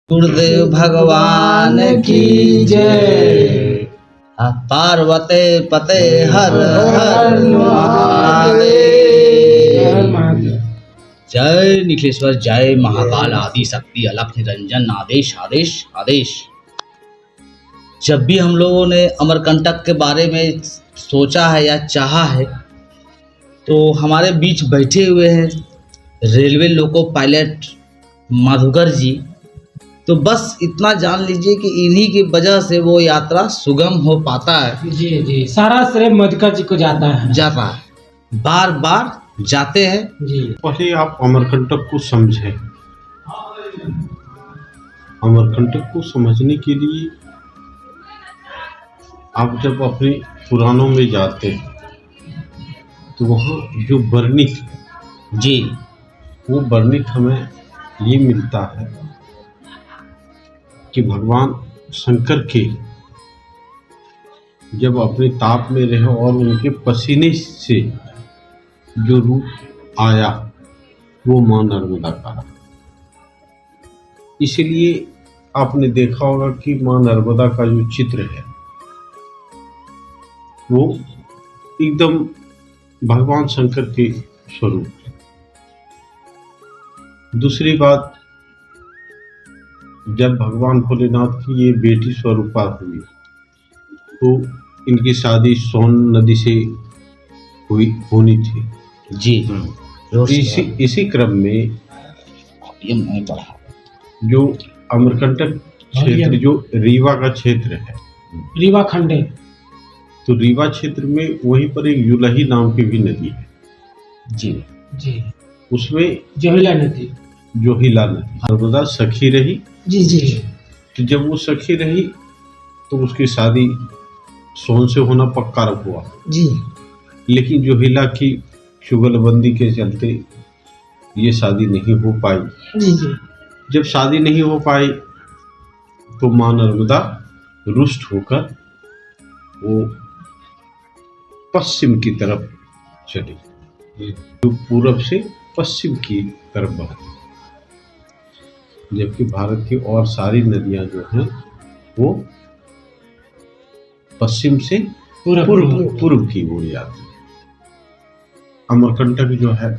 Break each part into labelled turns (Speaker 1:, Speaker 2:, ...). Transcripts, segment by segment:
Speaker 1: गुरुदेव भगवान की जय। पार्वते पते हर हर महादेव। जय निखिलेश्वर, जय महाकाल आदि शक्ति अलख निरंजन। आदेश आदेश आदेश। जब भी हम लोगों ने अमरकंटक के बारे में सोचा है या चाहा है, तो हमारे बीच बैठे हुए हैं रेलवे लोको पायलट मधुकर जी। तो बस इतना जान लीजिए कि इन्हीं की वजह से वो यात्रा सुगम हो पाता है।
Speaker 2: जी जी, सारा श्रेय मधुकर जी को जाता है,
Speaker 1: बार बार जाते हैं
Speaker 2: जी।
Speaker 3: पहले आप अमरकंटक को समझें। अमरकंटक को समझने के लिए आप जब अपने पुराणों में जाते हैं तो वहाँ जो वर्णित
Speaker 1: जी,
Speaker 3: वो वर्णित हमें ये मिलता है कि भगवान शंकर के जब अपने ताप में रहे और उनके पसीने से जो रूप आया वो मां नर्मदा का रहा। इसलिए आपने देखा होगा कि मां नर्मदा का जो चित्र है वो एकदम भगवान शंकर के स्वरूप है। दूसरी बात, जब भगवान भोलेनाथ की ये बेटी स्वरूपा हुई तो इनकी शादी सोन नदी से होनी थी
Speaker 1: जी।
Speaker 3: इसी क्रम में जो अमरकंटक क्षेत्र, जो रीवा का क्षेत्र है,
Speaker 2: रीवा खंडे,
Speaker 3: तो रीवा क्षेत्र में वहीं पर एक युलही नाम की भी नदी है
Speaker 1: जी
Speaker 2: जी।
Speaker 3: उसमें
Speaker 2: जोहिला नदी,
Speaker 3: जोहिला नदी नर्मदा सखी रही
Speaker 2: जी जी।
Speaker 3: कि जब वो सखी रही तो उसकी शादी सोन से होना पक्का हुआ
Speaker 2: जी।
Speaker 3: लेकिन जोहिला की चुगलबंदी के चलते ये शादी नहीं हो पाई।
Speaker 2: जी जी।
Speaker 3: जब शादी नहीं हो पाई तो मां नर्मदा रुष्ट होकर वो पश्चिम की तरफ चली, जो पूरब से पश्चिम की तरफ बढ़ती, जबकि भारत की और सारी नदियां जो हैं वो पश्चिम से पूर्व की ओर जाती है। अमरकंटक जो है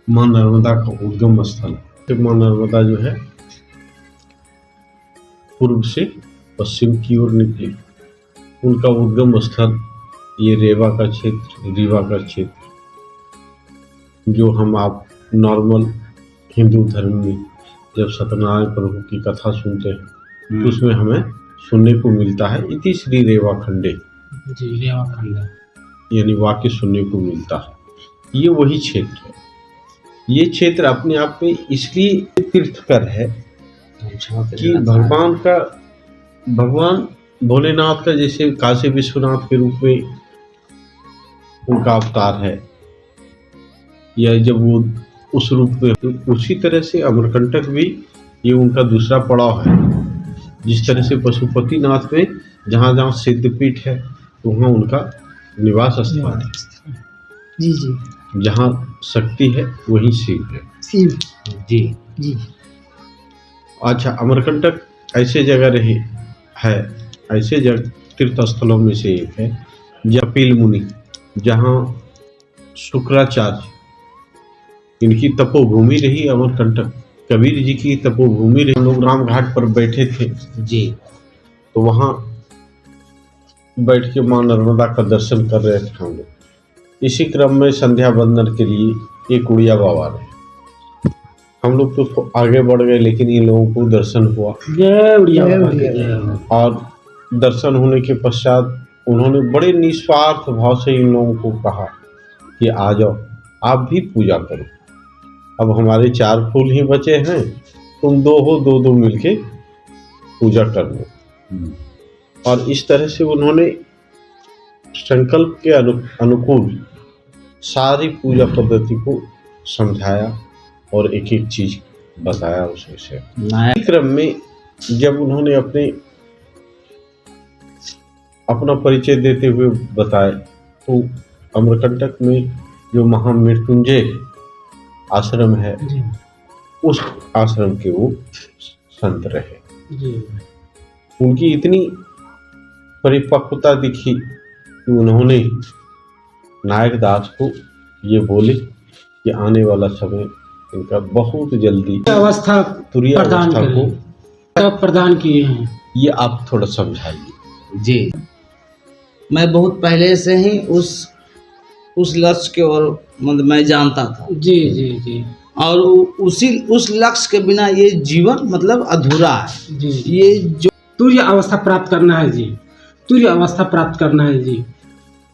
Speaker 3: मां नर्मदा का उद्गम स्थल है। मां नर्मदा जो है पूर्व से पश्चिम की ओर निकली, उनका उद्गम स्थल ये रीवा का क्षेत्र, जो हम आप नॉर्मल हिंदू धर्म में जब सत्यनारायण प्रभु की कथा सुनते हैं तो उसमें हमें सुनने को मिलता है इति श्री रेवा खंडे
Speaker 2: जी, रेवा खंडे,
Speaker 3: यानी वाक्य सुनने को मिलता है। ये वही क्षेत्र है। ये क्षेत्र अपने आप में इसलिए तीर्थकर है कि भगवान भोलेनाथ का जैसे काशी विश्वनाथ के रूप में उनका अवतार है, या जब वो उस रूप में, तो उसी तरह से अमरकंटक भी ये उनका दूसरा पड़ाव है। जिस तरह से पशुपतिनाथ में जहाँ जहाँ सिद्धपीठ है तो वहाँ उनका निवास स्थान है।
Speaker 2: जी जी।
Speaker 3: जहाँ शक्ति है वहीं शिव है।
Speaker 2: शिव
Speaker 1: जी
Speaker 2: जी।
Speaker 3: अच्छा, अमरकंटक ऐसे जगह है, ऐसे तीर्थ स्थलों में से एक है कपिल मुनि, जहाँ शुक्राचार्य, इनकी तपोभूमि रही अमरकंटक, कबीर जी की तपोभूमि रही। लोग राम घाट पर बैठे थे
Speaker 1: जी,
Speaker 3: तो वहाँ बैठ के मां नर्मदा का दर्शन कर रहे थे हम लोग। इसी क्रम में संध्या वंदन के लिए एक उड़िया बाबा रहे। हम लोग तो आगे बढ़ गए, लेकिन इन लोगों को दर्शन हुआ।
Speaker 2: जय उड़िया बाबा।
Speaker 3: और दर्शन होने के पश्चात उन्होंने बड़े निस्वार्थ भाव से इन लोगों को कहा कि आ जाओ, आप भी पूजा करो। अब हमारे 4 फूल ही बचे हैं, तुम 2 हो, 2 मिलके पूजा कर लो। और इस तरह से उन्होंने संकल्प के अनुकूल सारी पूजा पद्धति को समझाया और एक एक चीज बताया उस विषय। क्रम में जब उन्होंने अपना परिचय देते हुए बताया तो अमरकंटक में जो महामृत्युंजय आश्रम है, उस आश्रम के वो संत रहे।
Speaker 2: जी
Speaker 3: उनकी इतनी परिपक्वता दिखी कि उन्होंने नायक दास को ये बोले कि आने वाला समय इनका बहुत जल्दी
Speaker 2: अवस्था
Speaker 3: तुरीय
Speaker 2: प्रदान
Speaker 3: अवस्था को
Speaker 2: करें, तब प्रदान किए हैं।
Speaker 3: ये आप थोड़ा समझाइए।
Speaker 1: जी, मैं बहुत पहले से ही उस लक्ष्य के ओर मतलब मैं जानता था,
Speaker 2: जी जी जी
Speaker 1: और उस लक्ष्य के बिना ये जीवन मतलब अधूरा है।
Speaker 2: जी
Speaker 1: ये जो
Speaker 2: तुरीय अवस्था प्राप्त करना है जी, तुरीय अवस्था प्राप्त करना है जी।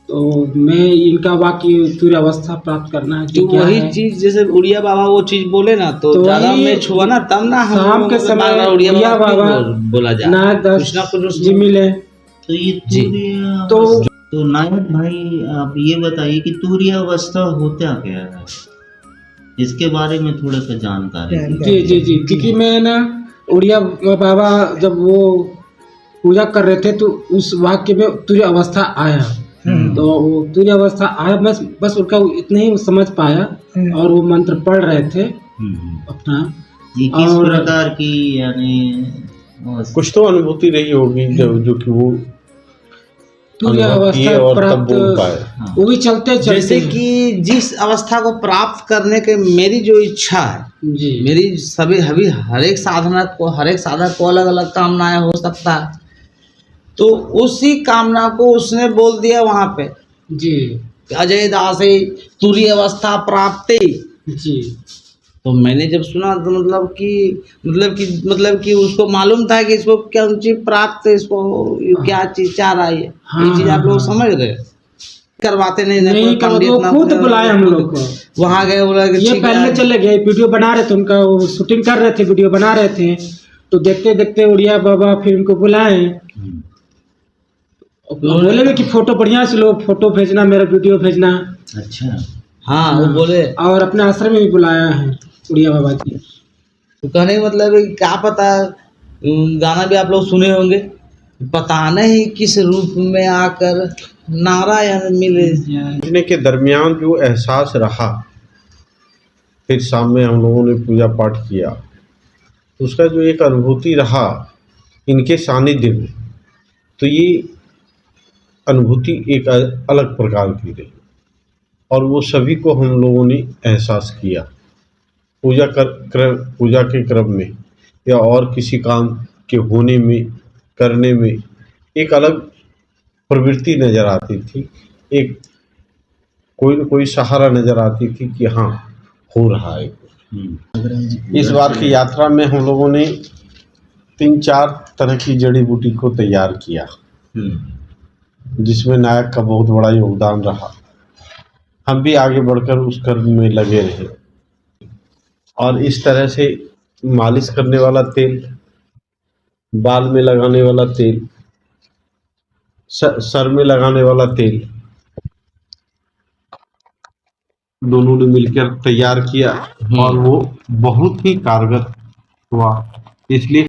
Speaker 2: तो मैं इनका वाक्य तुरीय अवस्था प्राप्त करना है जी,
Speaker 1: जो
Speaker 2: क्या
Speaker 1: वही
Speaker 2: है?
Speaker 1: चीज जैसे उड़िया बाबा वो चीज बोले ना, तो
Speaker 2: तो
Speaker 1: ज्यादा
Speaker 2: वही
Speaker 1: में छुआ ना, तब ना हम
Speaker 2: शाम के समय
Speaker 1: बार-बार
Speaker 2: उड़िया बाबा
Speaker 1: बोला जाए
Speaker 2: नायक
Speaker 1: कुछ ना
Speaker 2: दास
Speaker 1: कुछ उसमें-
Speaker 2: जी मिले।
Speaker 4: तो ये
Speaker 1: जी।
Speaker 4: तूर्य
Speaker 2: तो
Speaker 4: नायक भाई आप ये बताइए कि तूर्य अवस्था होता क्या है, इसके बारे में थोड़ा सा जानकारी दीजिए।
Speaker 2: जी जी जी क्योंकि मैं ना उड़िया बाबा जब वो पूजा कर रहे थे तो उस वाक्य में तुरीय अवस्था आया। तो वो तुरीय अवस्था आया, बस उनका इतना ही समझ पाया और वो मंत्र पढ़ रहे थे अपना।
Speaker 4: ये किस
Speaker 2: और-
Speaker 4: प्रकार की यानी
Speaker 3: कुछ तो अनुभूति रही होगी जो कि वो
Speaker 2: तुरीय
Speaker 3: अनुभव किए
Speaker 2: अवस्था
Speaker 3: और तब
Speaker 2: प्राप्त
Speaker 3: बोल पाए।
Speaker 4: हाँ,
Speaker 2: वो भी चलते चलते
Speaker 1: जैसे कि जिस अवस्था को प्राप्त करने के मेरी जो इच्छा है,
Speaker 2: जी
Speaker 1: मेरी सभी अभी हर एक साधक को अलग अलग कामनाएं हो सकता है, तो उसी कामना को उसने बोल दिया वहां पे
Speaker 2: जी
Speaker 1: अजय दासे तुरीय अवस्था प्राप्ति।
Speaker 2: जी
Speaker 1: तो मैंने जब सुना तो मतलब कि उसको मालूम था कि इसको क्या चीज प्राप्त, इसको क्या चीज चाह रहा है, ये चीज आप लोग समझ रहे हैं? करवाते नहीं ना,
Speaker 2: नहीं
Speaker 1: कोई
Speaker 2: कर
Speaker 1: पंडित
Speaker 2: वो
Speaker 1: ना
Speaker 2: खुद बुलाए हम लोग को।
Speaker 1: वहां गए, बोला कि
Speaker 2: ये
Speaker 1: ठीक
Speaker 2: पहले
Speaker 1: है।
Speaker 2: चले गए, वीडियो बना रहे थे, उनका वो शूटिंग कर रहे थे, वीडियो बना रहे थे। तो देखते देखते उड़िया बाबा फिर उनको बुलाए, बोले कि फोटो बढ़िया से लो, फोटो भेजना, मेरा वीडियो भेजना।
Speaker 4: अच्छा
Speaker 1: हाँ, वो बोले
Speaker 2: और अपने आश्रम में भी बुलाया है उड़िया बाबा जी।
Speaker 1: तो कहने का मतलब है कि क्या पता, गाना भी आप लोग सुने होंगे, पता नहीं किस रूप में आकर नारायण मिले।
Speaker 3: पहुंचने के दरमियान जो एहसास रहा, फिर शाम में हम लोगों ने पूजा पाठ किया, उसका जो एक अनुभूति रहा इनके सानिध्य में, तो ये अनुभूति एक अलग प्रकार की रही और वो सभी को हम लोगों ने एहसास किया। पूजा के क्रम में या और किसी काम के होने में, करने में एक अलग प्रवृत्ति नज़र आती थी, एक कोई न कोई सहारा नज़र आती थी कि हाँ हो रहा है। इस बार की यात्रा में हम लोगों ने 3-4 तरह की जड़ी बूटी को तैयार किया, जिसमें नायक का बहुत बड़ा योगदान रहा। हम भी आगे बढ़कर उस कर्म में लगे रहे और इस तरह से मालिश करने वाला तेल, बाल में लगाने वाला तेल, सर में लगाने वाला तेल, दोनों ने मिलकर तैयार किया और वो बहुत ही कारगर हुआ। इसलिए